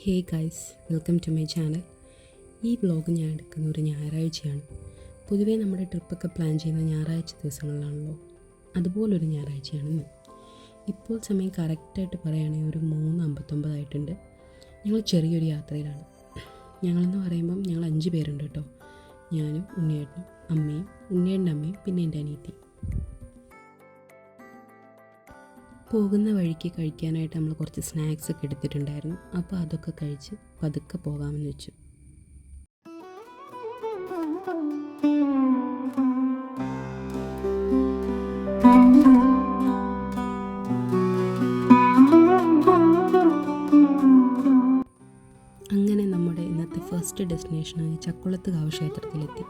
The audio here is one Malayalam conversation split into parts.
Hey guys, welcome to my channel. ഈ വ്ലോഗ് ഞാൻ എടുക്കുന്ന ഒരു ഞായറാഴ്ചയാണ്. പൊതുവേ നമ്മുടെ ട്രിപ്പൊക്കെ പ്ലാൻ ചെയ്യുന്ന ഞായറാഴ്ച ദിവസങ്ങളിലാണല്ലോ. അതുപോലൊരു ഞായറാഴ്ചയാണ് ഇന്ന്. ഇപ്പോൾ സമയം കറക്റ്റായിട്ട് പറയുകയാണെങ്കിൽ ഒരു 3:59 ആയിട്ടുണ്ട്. ഞങ്ങൾ ചെറിയൊരു യാത്രയിലാണ്. ഞങ്ങളെന്ന് പറയുമ്പം ഞങ്ങൾ 5 പേരുണ്ട് കേട്ടോ. ഞാനും ഉണ്ണിയേട്ടനും അമ്മയും ഉണ്ണിയേട്ടൻ്റെ അമ്മയും പിന്നെ എൻ്റെ അനിയത്തി. പോകുന്ന വഴിക്ക് കഴിക്കാനായിട്ട് നമ്മൾ കുറച്ച് സ്നാക്സ് ഒക്കെ എടുത്തിട്ടുണ്ടായിരുന്നു. അപ്പോൾ അതൊക്കെ കഴിച്ച് പതുക്കെ പോകാമെന്ന് വെച്ചു. അങ്ങനെ നമ്മുടെ ഇന്നത്തെ ഫസ്റ്റ് ഡെസ്റ്റിനേഷനായ ചക്കുളത്തുകാവ് ക്ഷേത്രത്തിലെത്തി.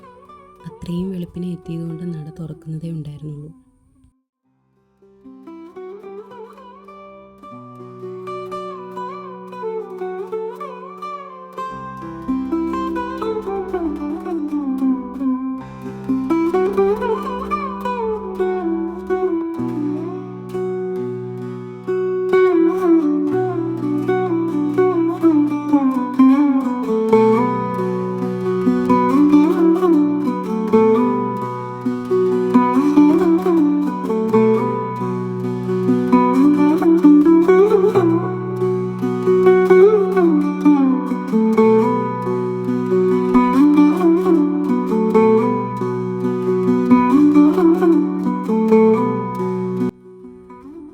അത്രയും വെളുപ്പിനെ എത്തിയതുകൊണ്ട് നട തുറക്കുന്നതേ ഉണ്ടായിരുന്നുള്ളൂ.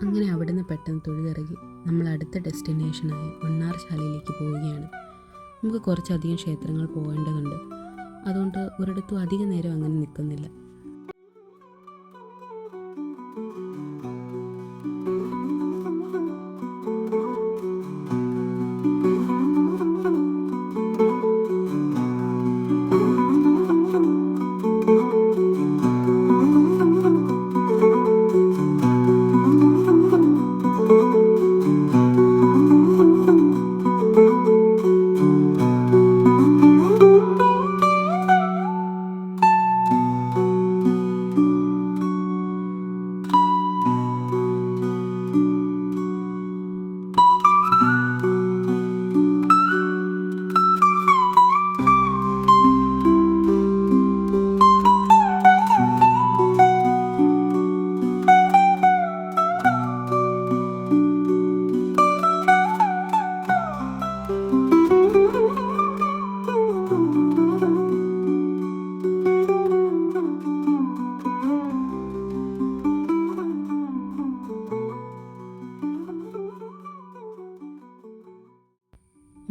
അങ്ങനെ അവിടുന്ന് പെട്ടെന്ന് തൊഴുതിറങ്ങി നമ്മൾ അടുത്ത ഡെസ്റ്റിനേഷനായ മണ്ണാർശാലയിലേക്ക് പോവുകയാണ്. നമുക്ക് കുറച്ചധികം ക്ഷേത്രങ്ങൾ പോകേണ്ടതുണ്ട്. അതുകൊണ്ട് ഒരിടത്തും അധിക നേരം അങ്ങനെ നിൽക്കുന്നില്ല.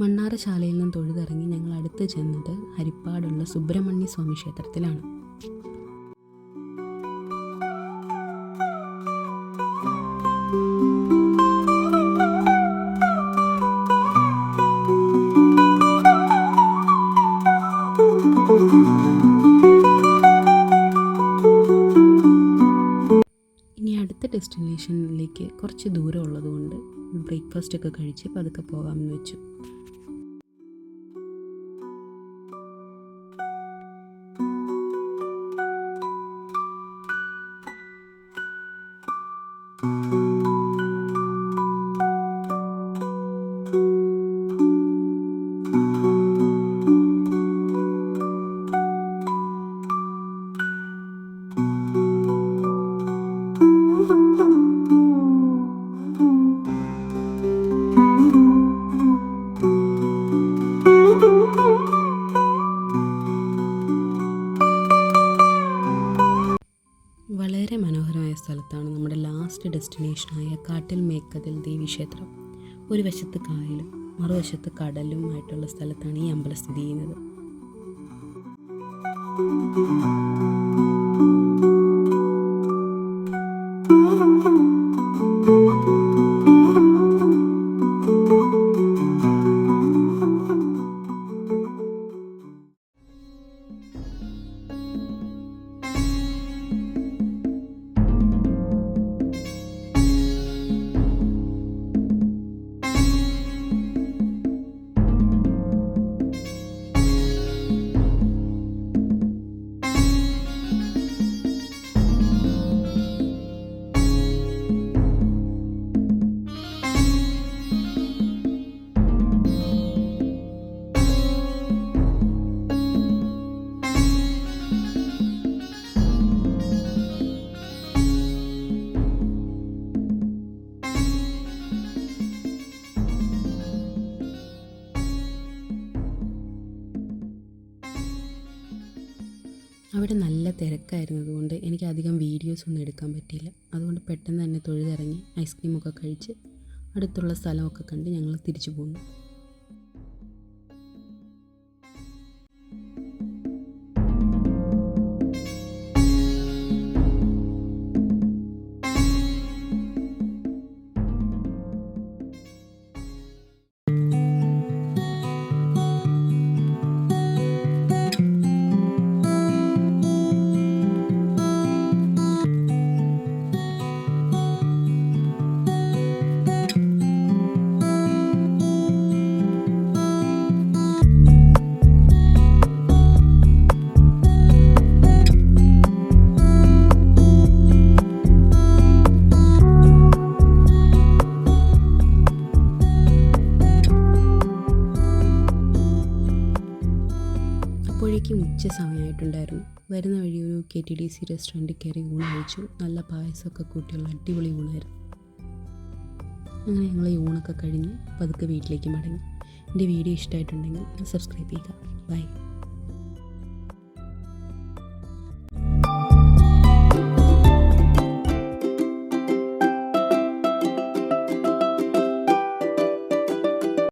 മണ്ണാറശാലയിൽ നിന്നും തൊഴുതിറങ്ങി ഞങ്ങൾ അടുത്ത് ചെന്നത് ഹരിപ്പാടുള്ള സുബ്രഹ്മണ്യ സ്വാമി ക്ഷേത്രത്തിലാണ്. ഇനി അടുത്ത ഡെസ്റ്റിനേഷനിലേക്ക് കുറച്ച് ദൂരം ഉള്ളതുകൊണ്ട് ബ്രേക്ക്ഫാസ്റ്റ് ഒക്കെ കഴിച്ച് പതുക്കെ പോകാമെന്ന് വെച്ചു. വളരെ മനോഹരമായ സ്ഥലത്താണ് നമ്മുടെ ലാസ്റ്റ് ഡെസ്റ്റിനേഷനായ കാട്ടിൽ മേക്കതിൽ ദേവീക്ഷേത്രം. ഒരു വശത്ത് കായലും മറുവശത്ത് കടലുമായിട്ടുള്ള സ്ഥലത്താണ് ഈ അമ്പലം സ്ഥിതി ചെയ്യുന്നത്. അവിടെ നല്ല തിരക്കായിരുന്നതുകൊണ്ട് എനിക്ക് അധികം വീഡിയോസ് ഒന്നും എടുക്കാൻ പറ്റിയില്ല. അതുകൊണ്ട് പെട്ടെന്ന് തന്നെ തൊഴുതിറങ്ങി ഐസ്ക്രീമൊക്കെ കഴിച്ച് അടുത്തുള്ള സ്ഥലമൊക്കെ കണ്ട് ഞങ്ങൾ തിരിച്ചു പോന്നു. അപ്പോഴേക്കും ഉച്ച സമയമായിട്ടുണ്ടായിരുന്നു. വരുന്ന വഴി ഒരു KTDC റെസ്റ്റോറൻറ്റിൽ കയറി ഊണ് കഴിച്ചു. നല്ല പായസമൊക്കെ കൂട്ടിയുള്ള അടിപൊളി ഊണായിരുന്നു. അങ്ങനെ ഞങ്ങൾ ഈ ഊണൊക്കെ കഴിഞ്ഞ് പതുക്കെ വീട്ടിലേക്ക് മടങ്ങി. എൻ്റെ വീഡിയോ ഇഷ്ടമായിട്ടുണ്ടെങ്കിൽ സബ്സ്ക്രൈബ് ചെയ്യുക. ബൈ.